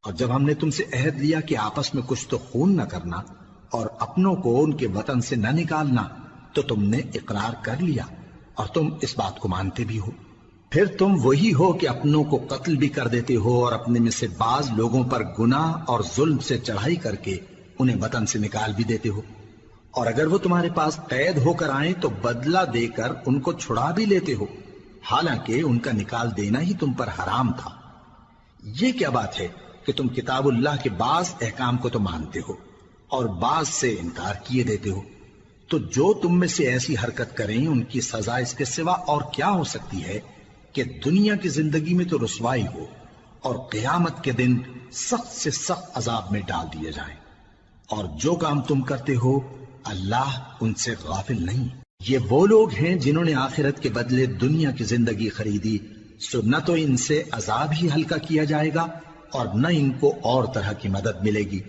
اور جب ہم نے تم سے عہد لیا کہ آپس میں کچھ تو خون نہ کرنا اور اپنوں کو ان کے وطن سے نہ نکالنا، تو تم نے اقرار کر لیا اور تم اس بات کو مانتے بھی ہو۔ پھر تم وہی ہو کہ اپنوں کو قتل بھی کر دیتے ہو اور اپنے میں سے بعض لوگوں پر گناہ اور ظلم سے چڑھائی کر کے انہیں وطن سے نکال بھی دیتے ہو، اور اگر وہ تمہارے پاس قید ہو کر آئیں تو بدلہ دے کر ان کو چھڑا بھی لیتے ہو، حالانکہ ان کا نکال دینا ہی تم پر حرام تھا۔ یہ کیا بات ہے کہ تم کتاب اللہ کے بعض احکام کو تو مانتے ہو اور بعض سے انکار کیے دیتے ہو؟ تو جو تم میں سے ایسی حرکت کریں ان کی سزا اس کے سوا اور کیا ہو سکتی ہے کہ دنیا کی زندگی میں تو رسوائی ہو اور قیامت کے دن سخت سے سخت عذاب میں ڈال دیے جائیں۔ اور جو کام تم کرتے ہو اللہ ان سے غافل نہیں۔ یہ وہ لوگ ہیں جنہوں نے آخرت کے بدلے دنیا کی زندگی خریدی، سو نہ تو ان سے عذاب ہی ہلکا کیا جائے گا اور نہ ان کو اور طرح کی مدد ملے گی۔